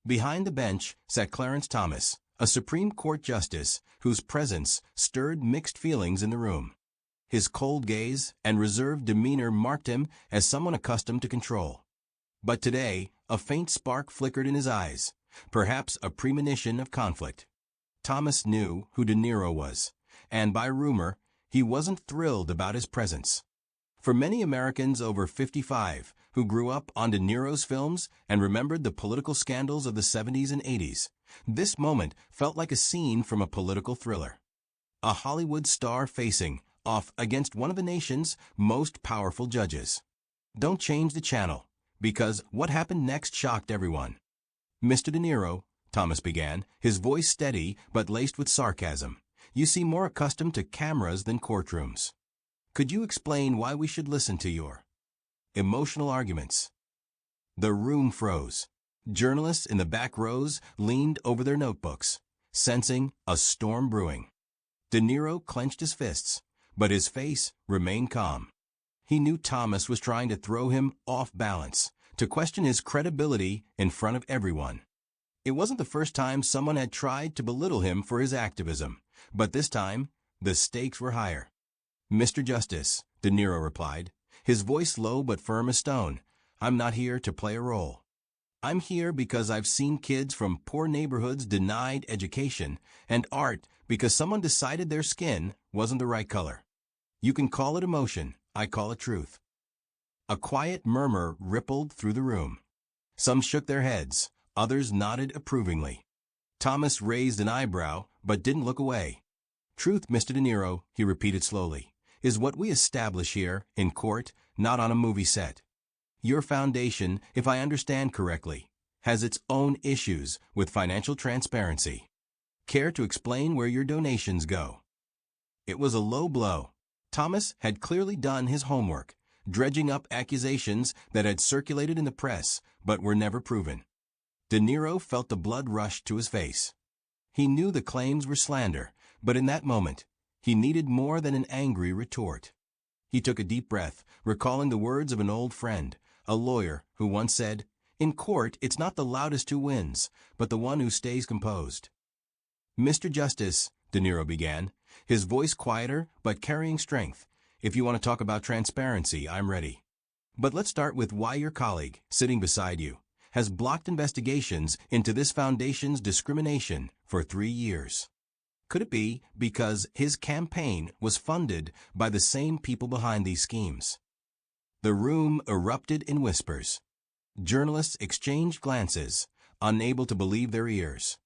Behind the bench sat Clarence Thomas, a Supreme Court justice whose presence stirred mixed feelings in the room. His cold gaze and reserved demeanor marked him as someone accustomed to control. But today, a faint spark flickered in his eyes, perhaps a premonition of conflict. Thomas knew who De Niro was, and by rumor, he wasn't thrilled about his presence. For many Americans over 55 who grew up on De Niro's films and remembered the political scandals of the 70s and 80s, this moment felt like a scene from a political thriller. A Hollywood star facing off against one of the nation's most powerful judges. Don't change the channel, because what happened next shocked everyone. Mr. De Niro, Thomas began, his voice steady but laced with sarcasm. You seem more accustomed to cameras than courtrooms. Could you explain why we should listen to your emotional arguments? The room froze. Journalists in the back rows leaned over their notebooks, sensing a storm brewing. De Niro clenched his fists, but his face remained calm. He knew Thomas was trying to throw him off balance, to question his credibility in front of everyone. It wasn't the first time someone had tried to belittle him for his activism, but this time, the stakes were higher. Mr. Justice, De Niro replied, his voice low but firm as stone, I'm not here to play a role. I'm here because I've seen kids from poor neighborhoods denied education and art because someone decided their skin wasn't the right color. You can call it emotion, I call it truth. A quiet murmur rippled through the room. Some shook their heads, others nodded approvingly. Thomas raised an eyebrow but didn't look away. Truth, Mr. De Niro, he repeated slowly, is what we establish here in court, not on a movie set. Your foundation, if I understand correctly, has its own issues with financial transparency. Care to explain where your donations go? It was a low blow. Thomas had clearly done his homework, dredging up accusations that had circulated in the press but were never proven. De Niro felt the blood rush to his face. He knew the claims were slander, but in that moment, he needed more than an angry retort. He took a deep breath, recalling the words of an old friend, a lawyer, who once said, in court, it's not the loudest who wins, but the one who stays composed. Mr. Justice, De Niro began, his voice quieter but carrying strength. If you want to talk about transparency, I'm ready. But let's start with why your colleague, sitting beside you, has blocked investigations into this foundation's discrimination for 3 years. Could it be because his campaign was funded by the same people behind these schemes? The room erupted in whispers. Journalists exchanged glances, unable to believe their ears.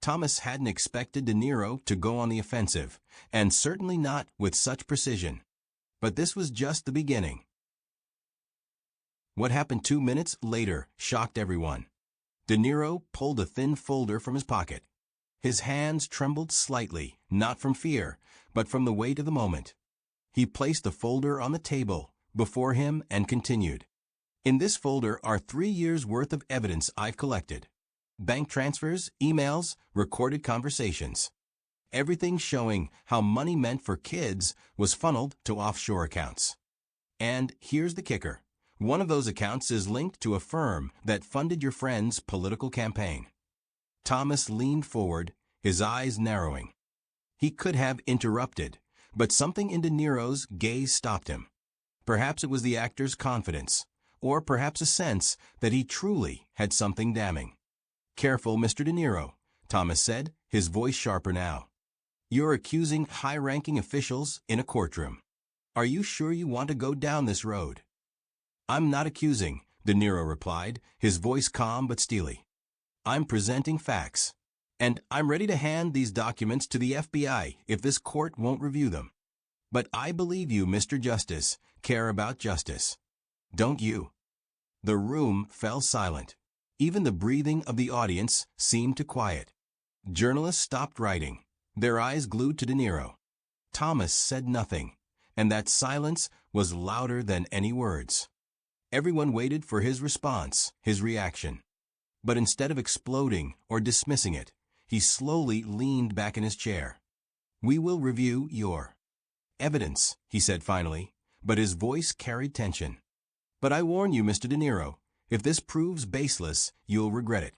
Thomas hadn't expected De Niro to go on the offensive, and certainly not with such precision. But this was just the beginning. What happened 2 minutes later shocked everyone. De Niro pulled a thin folder from his pocket. His hands trembled slightly, not from fear, but from the weight of the moment. He placed the folder on the table before him and continued. In this folder are 3 years' worth of evidence I've collected. Bank transfers, emails, recorded conversations. Everything showing how money meant for kids was funneled to offshore accounts. And here's the kicker. One of those accounts is linked to a firm that funded your friend's political campaign. Thomas leaned forward, his eyes narrowing. He could have interrupted, but something in De Niro's gaze stopped him. Perhaps it was the actor's confidence, or perhaps a sense that he truly had something damning. Careful, Mr. De Niro, Thomas said, his voice sharper now. You're accusing high-ranking officials in a courtroom. Are you sure you want to go down this road? I'm not accusing, De Niro replied, his voice calm but steely. I'm presenting facts, and I'm ready to hand these documents to the FBI if this court won't review them. But I believe you, Mr. Justice, care about justice. Don't you? The room fell silent. Even the breathing of the audience seemed to quiet. Journalists stopped writing, their eyes glued to De Niro. Thomas said nothing, and that silence was louder than any words. Everyone waited for his response, his reaction. But instead of exploding or dismissing it, he slowly leaned back in his chair. We will review your evidence, he said finally, but his voice carried tension. But I warn you, Mr. De Niro, if this proves baseless, you'll regret it.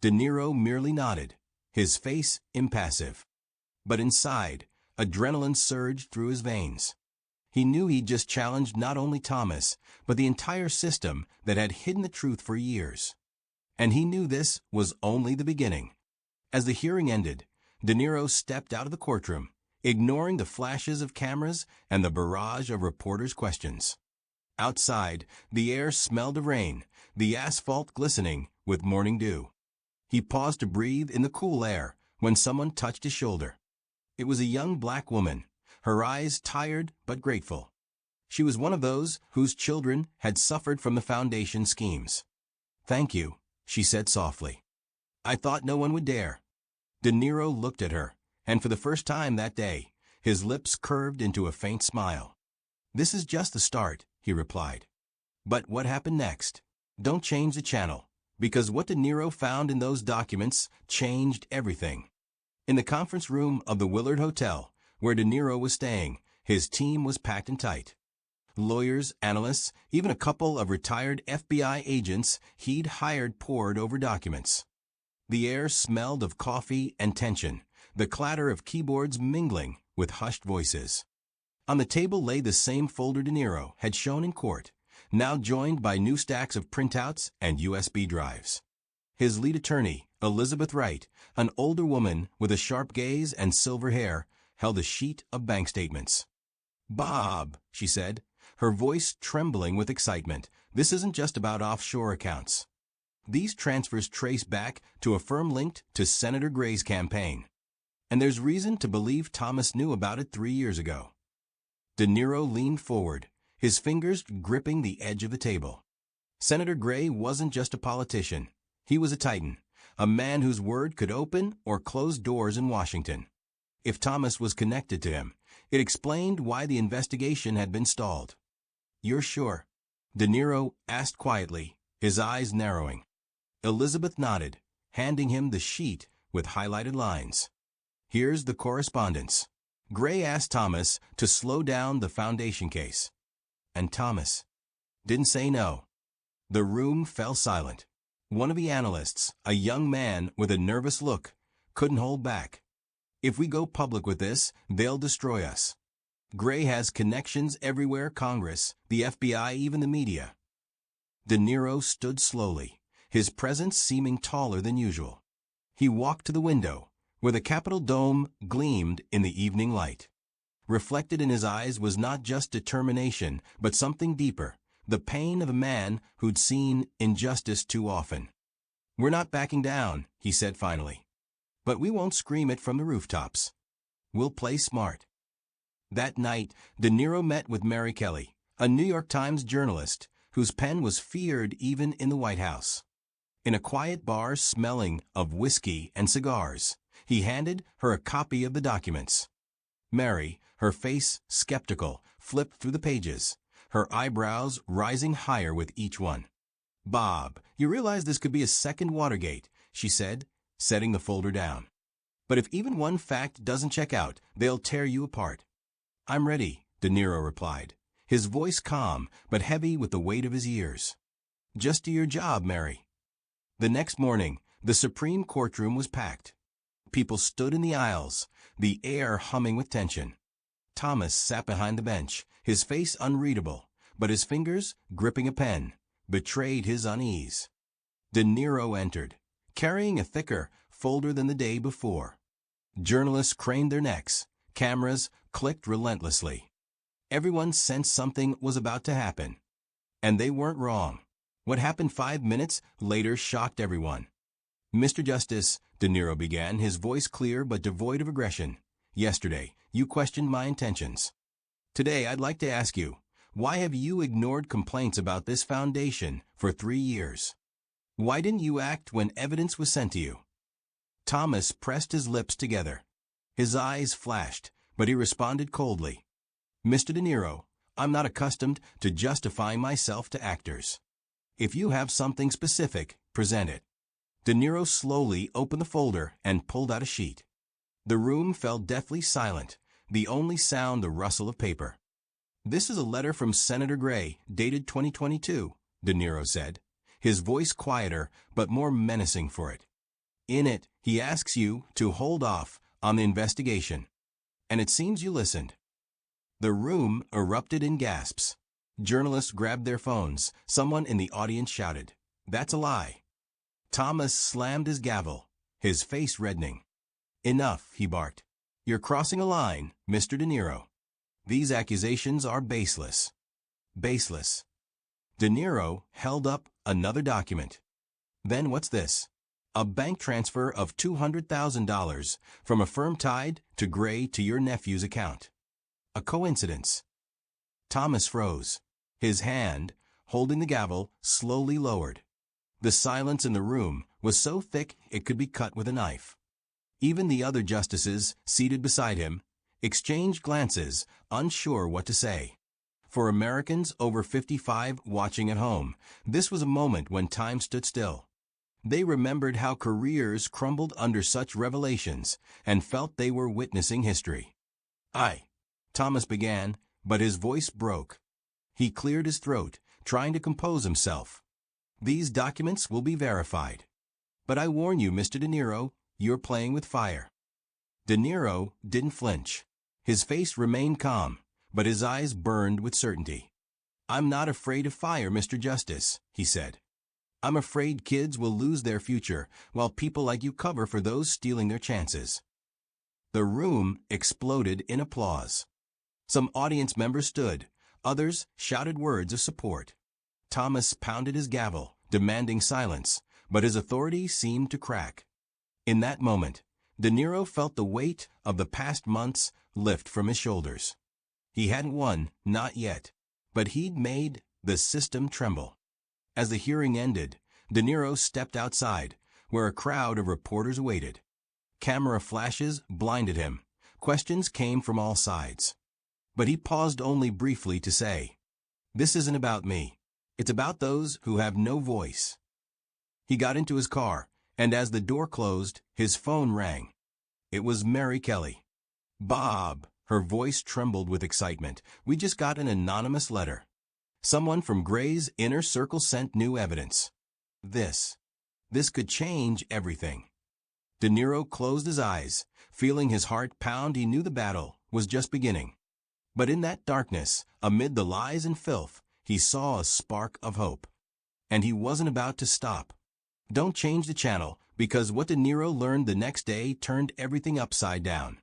De Niro merely nodded, his face impassive. But inside, adrenaline surged through his veins. He knew he'd just challenged not only Thomas, but the entire system that had hidden the truth for years. And he knew this was only the beginning. As the hearing ended, De Niro stepped out of the courtroom, ignoring the flashes of cameras and the barrage of reporters' questions. Outside, the air smelled of rain, the asphalt glistening with morning dew. He paused to breathe in the cool air when someone touched his shoulder. It was a young black woman, her eyes tired but grateful. She was one of those whose children had suffered from the Foundation schemes. "Thank you," she said softly. "I thought no one would dare." De Niro looked at her, and for the first time that day, his lips curved into a faint smile. "This is just the start," he replied. But what happened next? Don't change the channel, because what De Niro found in those documents changed everything. In the conference room of the Willard Hotel, where De Niro was staying, his team was packed and tight. Lawyers, analysts, even a couple of retired FBI agents he'd hired poured over documents. The air smelled of coffee and tension, the clatter of keyboards mingling with hushed voices. On the table lay the same folder De Niro had shown in court, now joined by new stacks of printouts and USB drives. His lead attorney, Elizabeth Wright, an older woman with a sharp gaze and silver hair, held a sheet of bank statements. "Bob," she said, her voice trembling with excitement, "this isn't just about offshore accounts. These transfers trace back to a firm linked to Senator Gray's campaign. And there's reason to believe Thomas knew about it 3 years ago." De Niro leaned forward, his fingers gripping the edge of the table. Senator Gray wasn't just a politician. He was a titan, a man whose word could open or close doors in Washington. If Thomas was connected to him, it explained why the investigation had been stalled. "You're sure?" De Niro asked quietly, his eyes narrowing. Elizabeth nodded, handing him the sheet with highlighted lines. "Here's the correspondence. Gray asked Thomas to slow down the Foundation case. And Thomas didn't say no." The room fell silent. One of the analysts, a young man with a nervous look, couldn't hold back. "If we go public with this, they'll destroy us. Gray has connections everywhere: Congress, the FBI, even the media." De Niro stood slowly, his presence seeming taller than usual. He walked to the window, where the Capitol dome gleamed in the evening light. Reflected in his eyes was not just determination, but something deeper, the pain of a man who'd seen injustice too often. "We're not backing down," he said finally. "But we won't scream it from the rooftops. We'll play smart." That night, De Niro met with Mary Kelly, a New York Times journalist whose pen was feared even in the White House. In a quiet bar smelling of whiskey and cigars, he handed her a copy of the documents. Mary, her face skeptical, flipped through the pages, her eyebrows rising higher with each one. "Bob, you realize this could be a second Watergate," she said, setting the folder down. "But if even one fact doesn't check out, they'll tear you apart." "I'm ready," De Niro replied, his voice calm but heavy with the weight of his years. "Just do your job, Mary." The next morning, the Supreme Courtroom was packed. People stood in the aisles, the air humming with tension. Thomas sat behind the bench, his face unreadable, but his fingers, gripping a pen, betrayed his unease. De Niro entered, carrying a thicker folder than the day before. Journalists craned their necks, cameras clicked relentlessly. Everyone sensed something was about to happen. And they weren't wrong. What happened 5 minutes later shocked everyone. "Mr. Justice," De Niro began, his voice clear but devoid of aggression, "yesterday, you questioned my intentions. Today, I'd like to ask you, why have you ignored complaints about this foundation for 3 years? Why didn't you act when evidence was sent to you?" Thomas pressed his lips together. His eyes flashed, but he responded coldly. "Mr. De Niro, I'm not accustomed to justifying myself to actors. If you have something specific, present it." De Niro slowly opened the folder and pulled out a sheet. The room fell deathly silent, the only sound the rustle of paper. "This is a letter from Senator Gray, dated 2022, De Niro said, his voice quieter but more menacing for it. In it, he asks you to hold off on the investigation. And it seems you listened. The room erupted in gasps. Journalists grabbed their phones. Someone in the audience shouted, "That's a lie." Thomas slammed his gavel, his face reddening. "Enough," he barked. "You're crossing a line, Mr. De Niro. These accusations are baseless." Baseless. De Niro held up another document. "Then what's this? A bank transfer of $200,000 from a firm tied to Gray to your nephew's account. A coincidence?" Thomas froze. His hand, holding the gavel, slowly lowered. The silence in the room was so thick it could be cut with a knife. Even the other justices, seated beside him, exchanged glances, unsure what to say. For Americans over 55 watching at home, this was a moment when time stood still. They remembered how careers crumbled under such revelations and felt they were witnessing history. Thomas began, but his voice broke. He cleared his throat, trying to compose himself. "These documents will be verified. But I warn you, Mr. De Niro, you're playing with fire." De Niro didn't flinch. His face remained calm, but his eyes burned with certainty. "I'm not afraid of fire, Mr. Justice," he said. "I'm afraid kids will lose their future while people like you cover for those stealing their chances." The room exploded in applause. Some audience members stood. Others shouted words of support. Thomas pounded his gavel, demanding silence, but his authority seemed to crack. In that moment, De Niro felt the weight of the past months lift from his shoulders. He hadn't won, not yet, but he'd made the system tremble. As the hearing ended, De Niro stepped outside, where a crowd of reporters waited. Camera flashes blinded him. Questions came from all sides. But he paused only briefly to say, "This isn't about me. It's about those who have no voice." He got into his car, and as the door closed, his phone rang. It was Mary Kelly. "Bob," her voice trembled with excitement, "we just got an anonymous letter. Someone from Gray's inner circle sent new evidence. This could change everything." De Niro closed his eyes. Feeling his heart pound, he knew the battle was just beginning. But in that darkness, amid the lies and filth, he saw a spark of hope. And he wasn't about to stop. Don't change the channel, because what De Niro learned the next day turned everything upside down.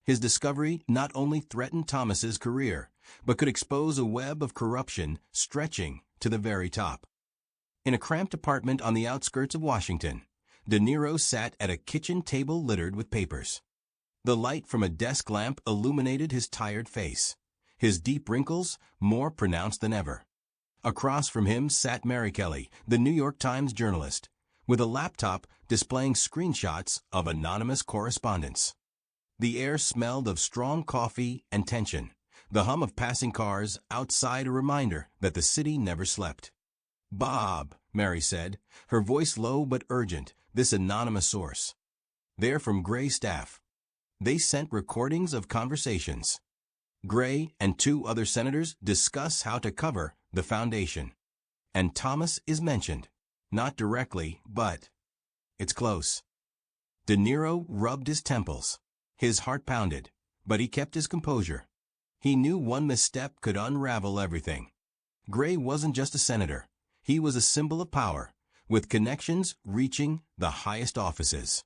His discovery not only threatened Thomas's career, but could expose a web of corruption stretching to the very top. In a cramped apartment on the outskirts of Washington, De Niro sat at a kitchen table littered with papers. The light from a desk lamp illuminated his tired face, his deep wrinkles more pronounced than ever. Across from him sat Mary Kelly, the New York Times journalist, with a laptop displaying screenshots of anonymous correspondence. The air smelled of strong coffee and tension, the hum of passing cars outside a reminder that the city never slept. "Bob," Mary said, her voice low but urgent, "this anonymous source. They're from Gray staff. They sent recordings of conversations. Gray and 2 other senators discuss how to cover the foundation. And Thomas is mentioned. Not directly, but it's close." De Niro rubbed his temples. His heart pounded, but he kept his composure. He knew one misstep could unravel everything. Gray wasn't just a senator. He was a symbol of power, with connections reaching the highest offices.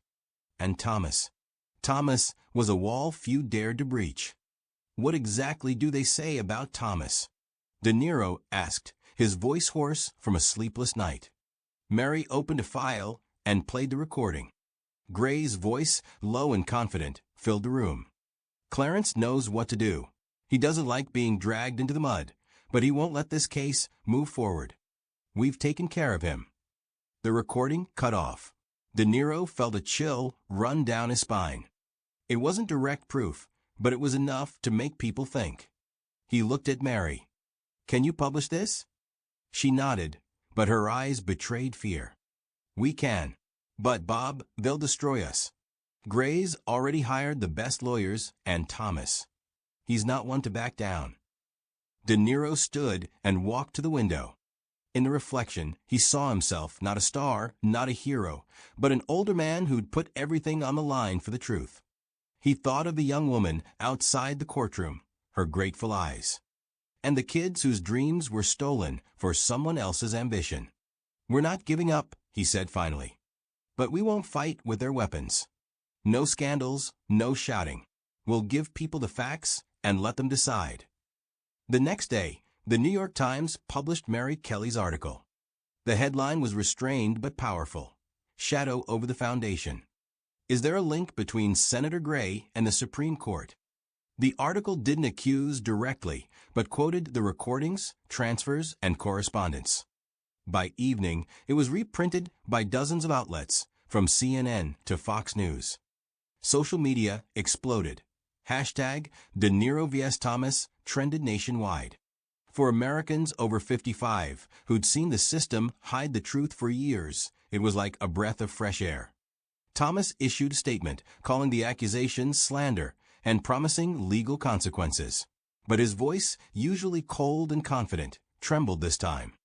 And Thomas was a wall few dared to breach. What exactly do they say about Thomas? De Niro asked, his voice hoarse from a sleepless night. Mary opened a file and played the recording. Gray's voice, low and confident, filled the room. "Clarence knows what to do. He doesn't like being dragged into the mud, but he won't let this case move forward. We've taken care of him." The recording cut off. De Niro felt a chill run down his spine. It wasn't direct proof, but it was enough to make people think. He looked at Mary. "Can you publish this?" She nodded, but her eyes betrayed fear. "We can. But Bob, they'll destroy us. Gray's already hired the best lawyers, and Thomas. He's not one to back down." De Niro stood and walked to the window. In the reflection, he saw himself not a star, not a hero, but an older man who'd put everything on the line for the truth. He thought of the young woman outside the courtroom, her grateful eyes, and the kids whose dreams were stolen for someone else's ambition. "We're not giving up," he said finally. "But we won't fight with their weapons. No scandals, no shouting. We'll give people the facts and let them decide." The next day, the New York Times published Mary Kelly's article. The headline was restrained but powerful: "Shadow over the Foundation. Is there a link between Senator Gray and the Supreme Court?" The article didn't accuse directly, but quoted the recordings, transfers, and correspondence. By evening, it was reprinted by dozens of outlets, from CNN to Fox News. Social media exploded. Hashtag De Niro vs. Thomas trended nationwide. For Americans over 55 who'd seen the system hide the truth for years, it was like a breath of fresh air. Thomas issued a statement calling the accusations slander and promising legal consequences. But his voice, usually cold and confident, trembled this time.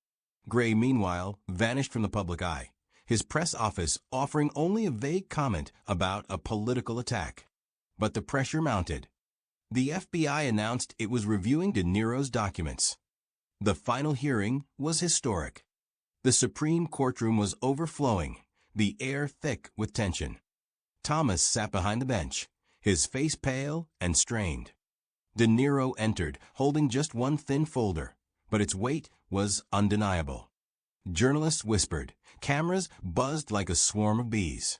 Gray, meanwhile, vanished from the public eye, his press office offering only a vague comment about a political attack. But the pressure mounted. The FBI announced it was reviewing De Niro's documents. The final hearing was historic. The Supreme Courtroom was overflowing, the air thick with tension. Thomas sat behind the bench, his face pale and strained. De Niro entered, holding just one thin folder, but its weight was undeniable. Journalists whispered, cameras buzzed like a swarm of bees.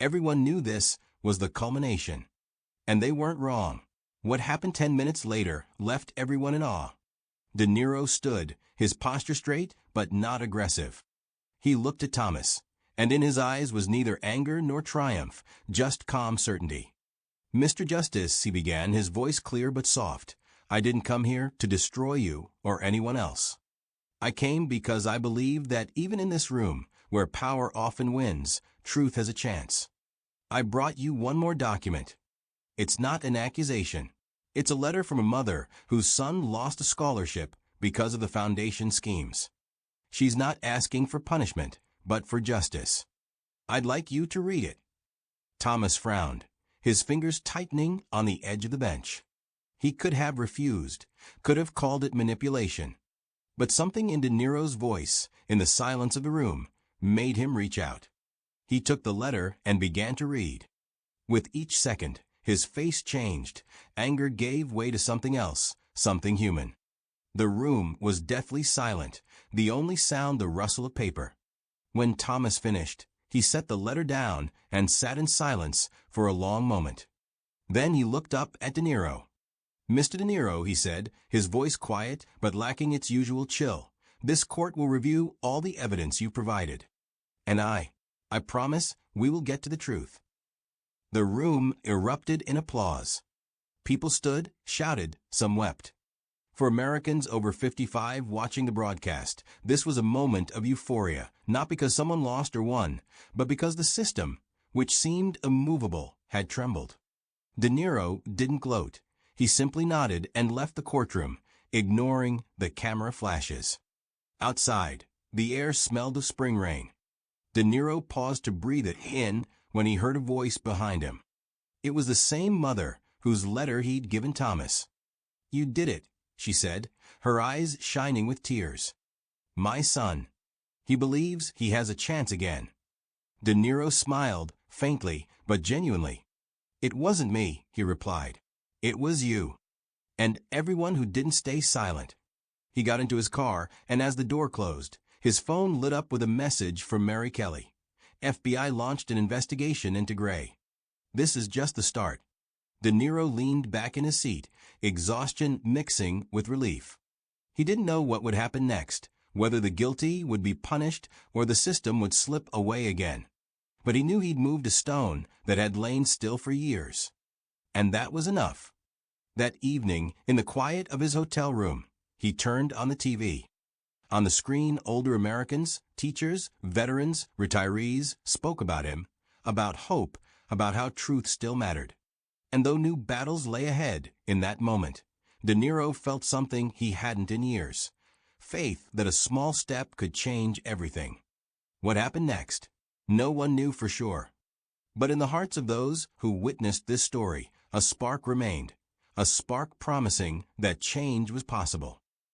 Everyone knew this was the culmination. And they weren't wrong. What happened 10 minutes later left everyone in awe. De Niro stood, his posture straight but not aggressive. He looked at Thomas, and in his eyes was neither anger nor triumph, just calm certainty. "Mr. Justice," he began, his voice clear but soft, "I didn't come here to destroy you or anyone else. I came because I believe that even in this room, where power often wins, truth has a chance. I brought you one more document. It's not an accusation. It's a letter from a mother whose son lost a scholarship because of the foundation schemes. She's not asking for punishment, but for justice. I'd like you to read it." Thomas frowned, his fingers tightening on the edge of the bench. He could have refused, could have called it manipulation. But something in De Niro's voice, in the silence of the room, made him reach out. He took the letter and began to read. With each second, his face changed. Anger gave way to something else, something human. The room was deathly silent, the only sound the rustle of paper. When Thomas finished, he set the letter down and sat in silence for a long moment. Then he looked up at De Niro. "Mr. De Niro," he said, his voice quiet but lacking its usual chill, "this court will review all the evidence you provided. And I promise we will get to the truth." The room erupted in applause. People stood, shouted, some wept. For Americans over 55 watching the broadcast, this was a moment of euphoria, not because someone lost or won, but because the system, which seemed immovable, had trembled. De Niro didn't gloat. He simply nodded and left the courtroom, ignoring the camera flashes. Outside, the air smelled of spring rain. De Niro paused to breathe it in when he heard a voice behind him. It was the same mother whose letter he'd given Thomas. "You did it," she said, her eyes shining with tears. "My son. He believes he has a chance again." De Niro smiled, faintly, but genuinely. "It wasn't me," he replied. "It was you." And everyone who didn't stay silent. He got into his car, and as the door closed, his phone lit up with a message from Mary Kelly. FBI launched an investigation into Gray. This is just the start. De Niro leaned back in his seat, exhaustion mixing with relief. He didn't know what would happen next, whether the guilty would be punished or the system would slip away again. But he knew he'd moved a stone that had lain still for years. And that was enough. That evening, in the quiet of his hotel room, he turned on the TV. On the screen, older Americans, teachers, veterans, retirees spoke about him, about hope, about how truth still mattered. And though new battles lay ahead in that moment, De Niro felt something he hadn't in years. faith that a small step could change everything. What happened next? No one knew for sure. But in the hearts of those who witnessed this story, a spark remained, a spark promising that change was possible.